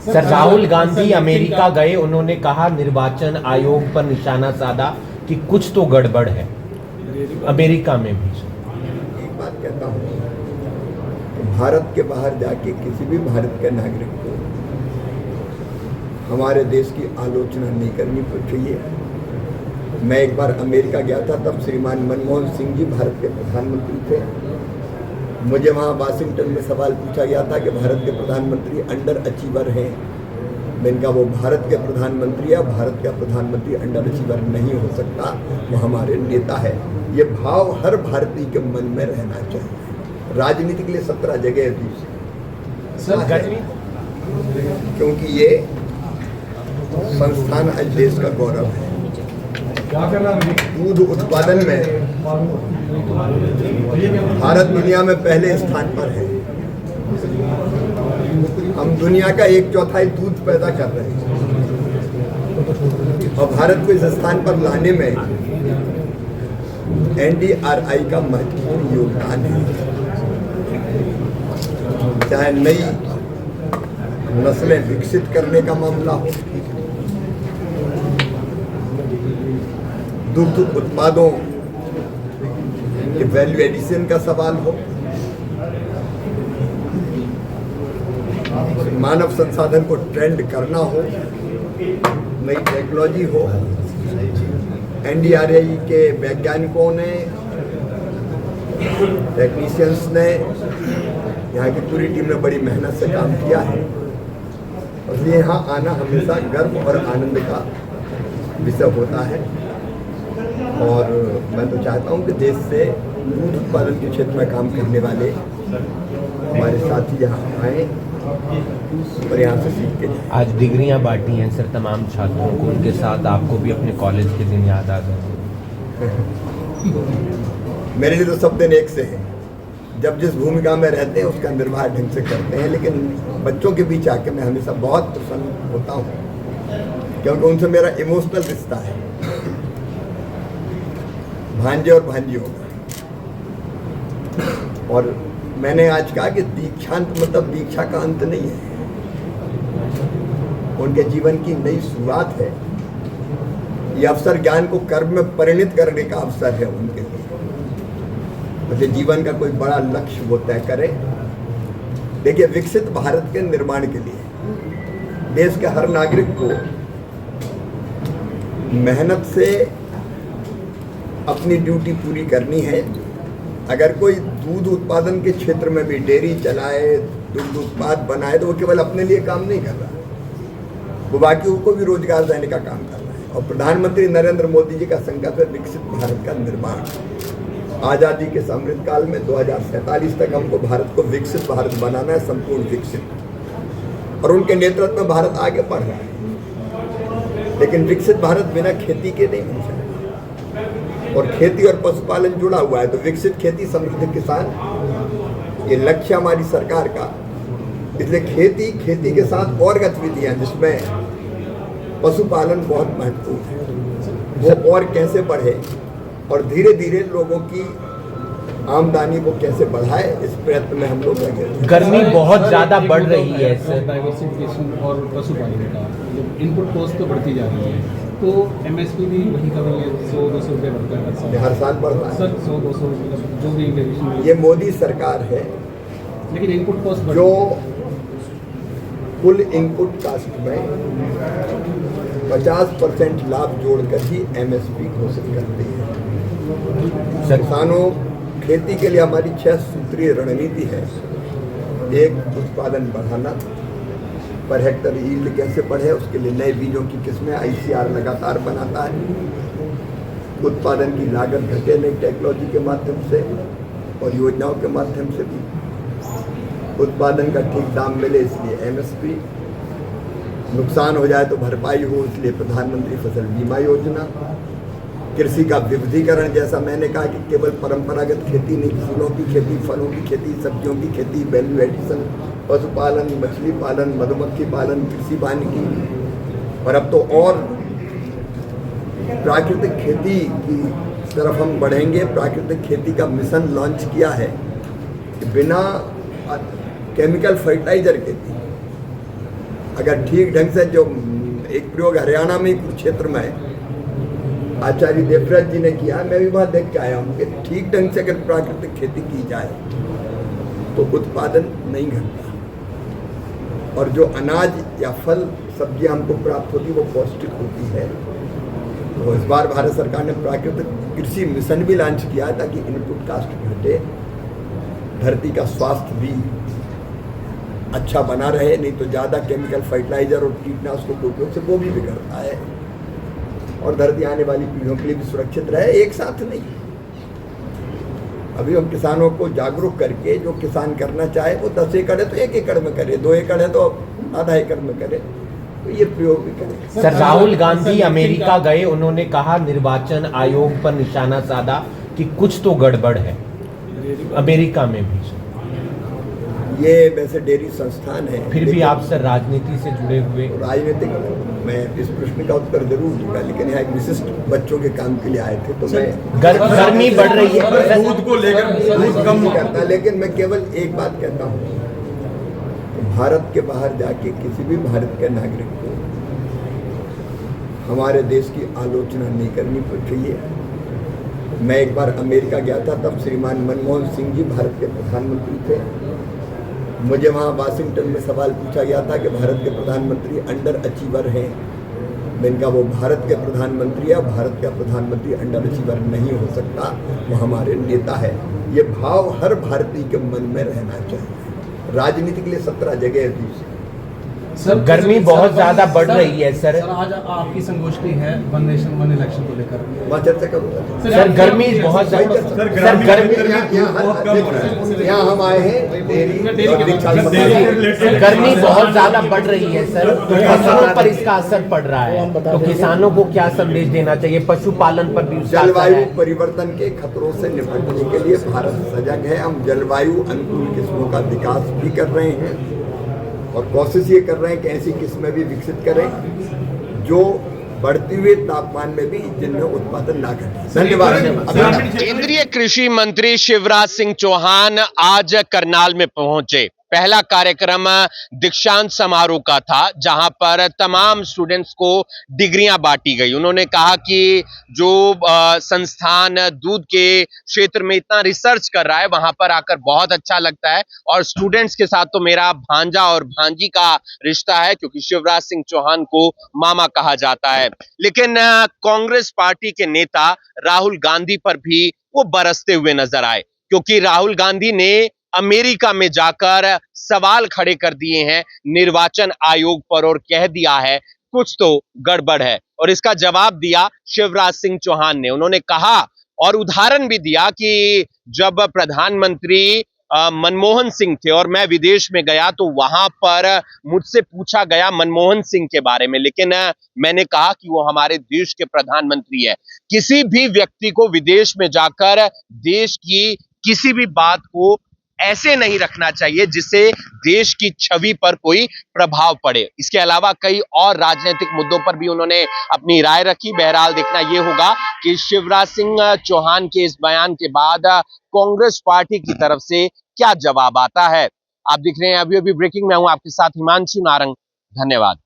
Sir, Rahul Gandhi America गए, उन्होंने कहा निर्वाचन आयोग पर निशाना साधा कि कुछ तो गड़बड़ है अमेरिका में भी। एक बात कहता हूँ, भारत के बाहर जाके किसी भी भारत के नागरिक को हमारे देश की आलोचना नहीं करनी चाहिए। मैं एक बार अमेरिका गया था, तब श्रीमान मनमोहन सिंह जी भारत के प्रधानमंत्री थे। मुझे वहाँ वाशिंगटन में सवाल पूछा गया था कि भारत के प्रधानमंत्री अंडर अचीवर हैं। मैंने कहा वो भारत के प्रधानमंत्री है, भारत का प्रधानमंत्री अंडर अचीवर नहीं हो सकता, वो हमारे नेता है। ये भाव हर भारतीय के मन में रहना चाहिए। राजनीति के लिए 17 जगह दी सर, क्योंकि ये संस्थान आज देश का गौरव है। दूध उत्पादन में भारत दुनिया में पहले स्थान पर है। हम दुनिया का 1/4 दूध पैदा कर रहे हैं और भारत को इस स्थान पर लाने में NDRI का महत्वपूर्ण योगदान है। चाहे नई नस्लें विकसित करने का मामला हो, दुग्ध उत्पादों के वैल्यू एडिशन का सवाल हो, मानव संसाधन को ट्रेंड करना हो, नई टेक्नोलॉजी हो। NDRI के वैज्ञानिकों ने, टेक्नीशियंस ने, यहाँ की पूरी टीम ने बड़ी मेहनत से काम किया है। और यहाँ आना हमेशा गर्व और आनंद का विषय होता है। और मैं तो चाहता हूँ कि देश से दूध उत्पादन के क्षेत्र में काम करने वाले हमारे साथी यहाँ आए और यहाँ से सीख के जाएं। आज डिग्रियां बांटी हैं सर तमाम छात्रों को, उनके साथ आपको भी अपने कॉलेज के दिन याद आ गए? मेरे लिए तो सब दिन एक से हैं। जब जिस भूमिका में रहते हैं उसका निर्वाह ढंग से करते हैं, लेकिन बच्चों के बीच आके मैं हमेशा बहुत प्रसन्न होता हूँ, क्योंकि उनसे मेरा इमोशनल रिश्ता है, भांजे और भांजियों का। और मैंने आज कहा कि दीक्षांत मतलब दीक्षा का अंत नहीं है, उनके जीवन की नई शुरुआत है। ये अवसर ज्ञान को कर्म में परिणित करने का अवसर है उनके लिए। मुझे जीवन का कोई बड़ा लक्ष्य वो तय करे। देखिए, विकसित भारत के निर्माण के लिए देश के हर नागरिक को मेहनत से अपनी ड्यूटी पूरी करनी है। अगर कोई दूध उत्पादन के क्षेत्र में भी डेयरी चलाए, दुग्ध उत्पाद बनाए, तो वो केवल अपने लिए काम नहीं कर रहा, वो बाकियों को भी रोजगार देने का काम कर रहा है। और प्रधानमंत्री नरेंद्र मोदी जी का संकल्प है विकसित भारत का निर्माण। आज़ादी के अमृत काल में 2047 तक हमको भारत को विकसित भारत बनाना है, संपूर्ण विकसित। और उनके नेतृत्व में भारत आगे बढ़ रहा है। लेकिन विकसित भारत बिना खेती के नहीं बन सकता। और खेती और पशुपालन जुड़ा हुआ है, तो विकसित खेती समृद्ध किसान, ये लक्ष्य हमारी सरकार का। इसलिए खेती के साथ और गतिविधियां जिसमें पशुपालन बहुत महत्वपूर्ण है, वो और कैसे बढ़े और धीरे धीरे लोगों की आमदनी को कैसे बढ़ाए, इस प्रयत्न में हम लोग लगे। गर्मी बहुत ज्यादा बढ़ रही है सर। डाइवर्सिफिकेशन और पशुपालन का इनपुट कॉस्ट तो बढ़ती जा रही है, तो MSP भी वही कर रही है, 100-200 रुपये बढ़ता है हर साल बढ़ रहा है सर, 100-200 जो भी इंडेक्सेशन। ये मोदी सरकार है, लेकिन इनपुट कॉस्ट जो कुल इनपुट कास्ट में 50% लाभ जोड़कर ही MSP घोषित करती है। किसानों, खेती के लिए हमारी 6 सूत्रीय रणनीति है। एक, उत्पादन बढ़ाना, पर हेक्टर यील्ड कैसे बढ़े, उसके लिए नए बीजों की किस्में ICR लगातार बनाता है। उत्पादन की लागत घटे नई टेक्नोलॉजी के माध्यम से और योजनाओं के माध्यम से भी। उत्पादन का ठीक दाम मिले, इसलिए MSP। नुकसान हो जाए तो भरपाई हो, इसलिए प्रधानमंत्री फसल बीमा योजना। कृषि का विविधीकरण, जैसा मैंने कहा कि केवल परंपरागत खेती नहीं, फूलों की खेती, फलों की खेती, सब्जियों की खेती, वैल्यू एडिशन, पशुपालन, मछली पालन, मधुमक्खी पालन, कृषि वानिकी, और अब तो और प्राकृतिक खेती की तरफ हम बढ़ेंगे। प्राकृतिक खेती का मिशन लॉन्च किया है कि बिना केमिकल फर्टिलाइजर के भी अगर ठीक ढंग से जो एक प्रयोग हरियाणा में कुरुक्षेत्र में आचार्य देवव्रत जी ने किया, मैं भी वहाँ देख के आया हूँ कि ठीक ढंग से अगर प्राकृतिक खेती की जाए तो उत्पादन नहीं घटता और जो अनाज या फल सब्जियाँ हमको प्राप्त होती वो पौष्टिक होती है। तो इस बार भारत सरकार ने प्राकृतिक कृषि मिशन भी लॉन्च किया ताकि इनपुट कास्ट घटे, धरती का स्वास्थ्य भी अच्छा बना रहे, नहीं तो ज़्यादा केमिकल फर्टिलाइजर और कीटनाशकों के उपयोग से वो भी बिगड़ता है और धरती आने वाली पीढ़ियों के लिए भी सुरक्षित रहे। एक साथ नहीं, अभी हम किसानों को जागरूक करके जो किसान करना चाहे वो 10 एकड़ है तो 1 एकड़ में करे, 2 एकड़ है तो आधा एकड़ में करे, तो ये प्रयोग भी करें। सर, राहुल गांधी अमेरिका गए, उन्होंने कहा निर्वाचन आयोग पर निशाना साधा कि कुछ तो गड़बड़ है अमेरिका में भी। ये वैसे डेयरी संस्थान है, फिर भी आप सर राजनीति से जुड़े हुए। राजनीतिक, मैं इस प्रश्न का उत्तर जरूर दूंगा, लेकिन यहाँ एक विशिष्ट बच्चों के काम के लिए आए थे तो मैं गर्मी बढ़ रही है, दूध को लेकर दूध कम करता, लेकिन मैं केवल एक बात कहता हूँ, भारत के बाहर जाके किसी भी भारत के नागरिक को हमारे देश की आलोचना नहीं करनी चाहिए। मैं एक बार अमेरिका गया था, तब श्रीमान मनमोहन सिंह जी भारत के प्रधानमंत्री थे। मुझे वहाँ वाशिंगटन में सवाल पूछा गया था कि भारत के प्रधानमंत्री अंडर अचीवर हैं। मैंने कहा वो भारत के प्रधानमंत्री है, भारत का प्रधानमंत्री अंडर अचीवर नहीं हो सकता, वो हमारे नेता है। ये भाव हर भारतीय के मन में रहना चाहिए। राजनीति के लिए 17 जगह है। सर, गर्मी बहुत ज्यादा बढ़ रही है सर। आज आपकी संगोष्ठी है वन नेशन वन इलेक्शन को लेकर, वहाँ चर्चा करूँगा। सर, गर्मी बहुत ज्यादा, सर यहाँ हम आए हैं, गर्मी बहुत ज्यादा बढ़ रही है सर, फसलों पर इसका असर पड़ रहा है, तो किसानों को क्या संदेश देना चाहिए? पशुपालन पर भी जलवायु परिवर्तन के खतरों से निपटने के लिए भारत सजग है। हम जलवायु अनुकूल किस्मों का विकास भी कर रहे हैं और कोशिश ये कर रहे हैं कि ऐसी किस्में भी विकसित करें जो बढ़ते हुए तापमान में भी जिनमें उत्पादन ना घटे। धन्यवाद। केंद्रीय कृषि मंत्री शिवराज सिंह चौहान आज करनाल में पहुंचे। पहला कार्यक्रम दीक्षांत समारोह का था, जहां पर तमाम स्टूडेंट्स को डिग्रियां बांटी गई। उन्होंने कहा कि जो संस्थान दूध के क्षेत्र में इतना रिसर्च कर रहा है, वहां पर आकर बहुत अच्छा लगता है और स्टूडेंट्स के साथ तो मेरा भांजा और भांजी का रिश्ता है, क्योंकि शिवराज सिंह चौहान को मामा कहा जाता है। लेकिन कांग्रेस पार्टी के नेता राहुल गांधी पर भी वो बरसते हुए नजर आए, क्योंकि राहुल गांधी ने अमेरिका में जाकर सवाल खड़े कर दिए हैं निर्वाचन आयोग पर और कह दिया है कुछ तो गड़बड़ है। और इसका जवाब दिया शिवराज सिंह चौहान ने। उन्होंने कहा और उदाहरण भी दिया कि जब प्रधानमंत्री मनमोहन सिंह थे और मैं विदेश में गया तो वहां पर मुझसे पूछा गया मनमोहन सिंह के बारे में, लेकिन मैंने कहा कि वो हमारे देश के प्रधानमंत्री है। किसी भी व्यक्ति को विदेश में जाकर देश की किसी भी बात को ऐसे नहीं रखना चाहिए जिससे देश की छवि पर कोई प्रभाव पड़े। इसके अलावा कई और राजनीतिक मुद्दों पर भी उन्होंने अपनी राय रखी। बहरहाल देखना यह होगा कि शिवराज सिंह चौहान के इस बयान के बाद कांग्रेस पार्टी की तरफ से क्या जवाब आता है। आप दिख रहे हैं अभी ब्रेकिंग में हूं आपके साथ हिमांशु नारंग। धन्यवाद।